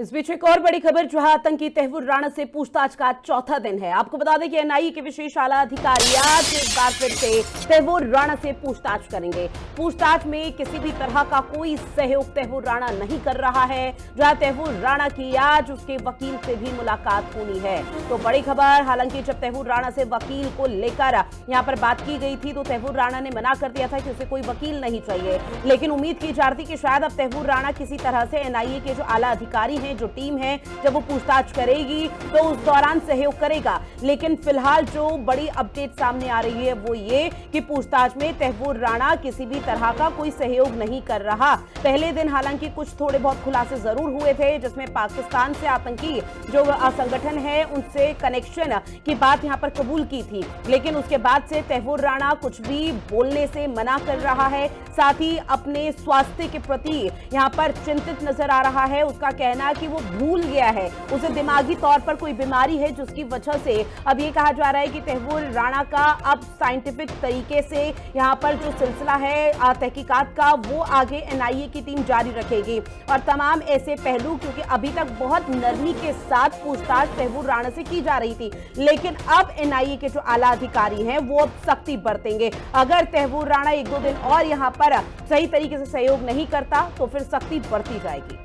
इस बीच एक और बड़ी खबर, जहां आतंकी तैमूर राणा से पूछताछ का चौथा दिन है। आपको बता दें कि एनआईए के विशेष आला अधिकारी आज एक बार फिर से तैमूर राणा से पूछताछ करेंगे। पूछताछ में किसी भी तरह का कोई सहयोग तैमूर राणा नहीं कर रहा है। जहां तैमूर राणा की आज उसके वकील से भी मुलाकात होनी है। तो बड़ी खबर, हालांकि जब तैमूर राणा से वकील को लेकर यहां पर बात की गई थी तो तैमूर राणा ने मना कर दिया था कि उसे कोई वकील नहीं चाहिए, लेकिन उम्मीद की जा रही थी कि शायद अब तैमूर राणा किसी तरह से एनआईए के जो आला अधिकारी हैं, जो टीम है, जब वो पूछताछ करेगी तो उस दौरान सहयोग करेगा। लेकिन फिलहाल जो बड़ी अपडेट सामने आ रही है वो ये कि पूछताछ में तैमूर राणा किसी भी तरह का कोई सहयोग नहीं कर रहा। पहले दिन हालांकि कुछ थोड़े बहुत खुलासे जरूर हुए थे, जिसमें पाकिस्तान से आतंकी जो संगठन है उनसे कनेक्शन की बात यहां पर कबूल की थी, लेकिन उसके बाद से तैमूर राणा कुछ भी बोलने से मना कर रहा है। साथ ही अपने स्वास्थ्य के प्रति यहां पर चिंतित नजर आ रहा है। उसका कहना है कि वो भूल गया है, उसे दिमागी तौर पर कोई बीमारी है, जिसकी वजह से अब ये कहा जा रहा है कि तैमूर राणा का अब साइंटिफिक तरीके से यहां पर जो सिलसिला है तहकीकात का वो आगे एनआईए की टीम जारी रखेगी। और तमाम ऐसे पहलू, क्योंकि अभी तक बहुत नरमी के साथ पूछताछ तैमूर राणा से की जा रही थी, लेकिन अब एनआईए के जो आला अधिकारी हैं वो अब सख्ती बरतेंगे। अगर तैमूर राणा एक दो दिन और यहां पर सही तरीके से सहयोग नहीं करता तो फिर सख्ती बरती जाएगी।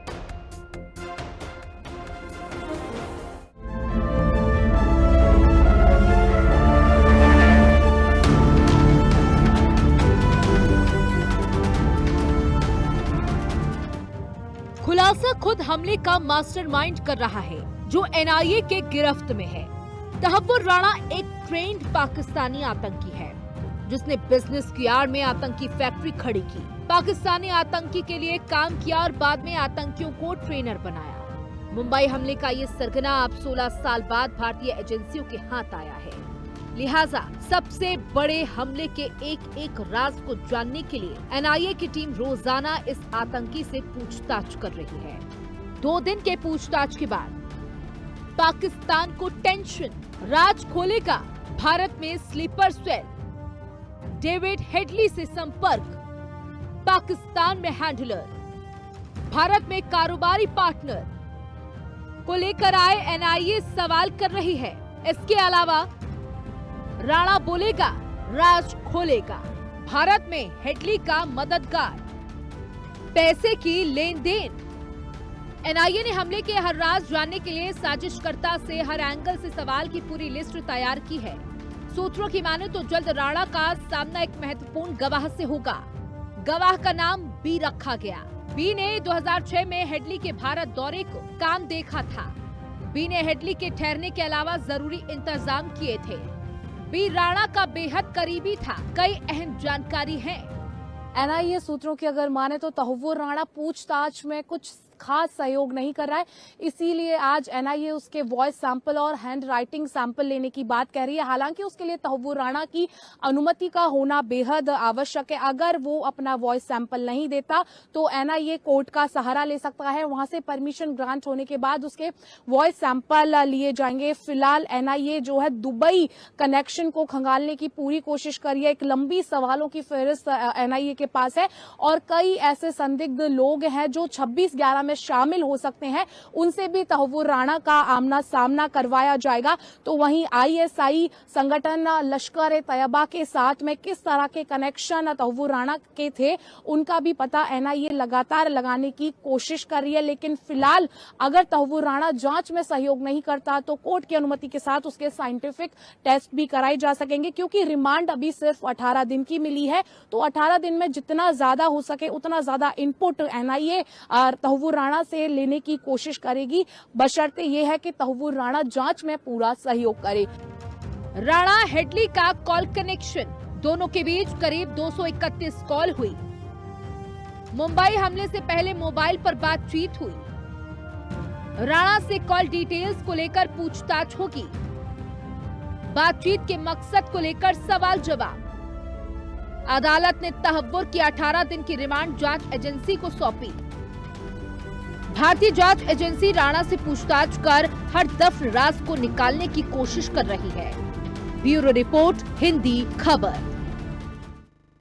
खुलासा खुद हमले का मास्टरमाइंड कर रहा है, जो एनआईए के गिरफ्त में है। तैमूर राणा एक ट्रेंड पाकिस्तानी आतंकी है, जिसने बिजनेस की आड़ में आतंकी फैक्ट्री खड़ी की, पाकिस्तानी आतंकी के लिए काम किया और बाद में आतंकियों को ट्रेनर बनाया। मुंबई हमले का ये सरगना अब 16 साल बाद भारतीय एजेंसियों के हाथ आया है। लिहाजा सबसे बड़े हमले के एक एक राज को जानने के लिए एनआईए की टीम रोजाना इस आतंकी से पूछताछ कर रही है। 2 दिन के पूछताछ के बाद पाकिस्तान को टेंशन, राज खोलेगा भारत में स्लीपर सेल, डेविड हेडली से संपर्क, पाकिस्तान में हैंडलर, भारत में कारोबारी पार्टनर को लेकर आए एनआईए सवाल कर रही है। इसके अलावा राणा बोलेगा, राज खोलेगा, भारत में हेडली का मददगार, पैसे की लेन देन। एनआईए ने हमले के हर राज जानने के लिए साजिशकर्ता से हर एंगल से सवाल की पूरी लिस्ट तैयार की है। सूत्रों की माने तो जल्द राणा का सामना एक महत्वपूर्ण गवाह से होगा। गवाह का नाम बी रखा गया। बी ने 2006 में हेडली के भारत दौरे को काम देखा था। बी ने हेडली के ठहरने के अलावा जरूरी इंतजाम किए थे। बी राणा का बेहद करीबी था। कई अहम जानकारी है। एनआईए सूत्रों की अगर माने तो तैमूर राणा पूछताछ में कुछ खास सहयोग नहीं कर रहा है, इसीलिए आज एनआईए उसके वॉइस सैंपल और हैंड राइटिंग सैंपल लेने की बात कह रही है। हालांकि उसके लिए तैमूर राणा की अनुमति का होना बेहद आवश्यक है। अगर वो अपना वॉइस सैंपल नहीं देता तो एनआईए कोर्ट का सहारा ले सकता है। वहां से परमिशन ग्रांट होने के बाद उसके वॉइस सैंपल लिए जाएंगे। फिलहाल एनआईए जो है दुबई कनेक्शन को खंगालने की पूरी कोशिश कर रही है। एक लंबी सवालों की फहरिस्त एनआईए के पास है और कई ऐसे संदिग्ध लोग हैं जो 26/11 में शामिल हो सकते हैं। उनसे भी तैमूर राणा का आमना सामना करवाया जाएगा। तो वहीं आईएसआई संगठन लश्कर तैयबा के साथ में किस तरह के कनेक्शन तैमूर राणा के थे, उनका भी पता एनआईए लगातार लगाने की कोशिश कर रही है। लेकिन फिलहाल अगर तैमूर राणा जांच में सहयोग नहीं करता तो कोर्ट की अनुमति के साथ उसके साइंटिफिक टेस्ट भी कराए जा सकेंगे, क्योंकि रिमांड अभी सिर्फ 18 दिन की मिली है। तो 18 दिन में जितना ज्यादा हो सके उतना ज्यादा इनपुट एनआईए तैमूर राणा से लेने की कोशिश करेगी, बशर्ते यह है कि तैमूर राणा जांच में पूरा सहयोग करे। राणा हेडली का कॉल कनेक्शन, दोनों के बीच करीब 231 कॉल हुई। मुंबई हमले से पहले मोबाइल पर बातचीत हुई। राणा से कॉल डिटेल्स को लेकर पूछताछ होगी। बातचीत के मकसद को लेकर सवाल जवाब। अदालत ने तैमूर की 18 दिन की रिमांड जांच एजेंसी को सौंपी। भारतीय जांच एजेंसी राणा से पूछताछ कर हर दफ्न राज को निकालने की कोशिश कर रही है। ब्यूरो रिपोर्ट, हिंदी खबर।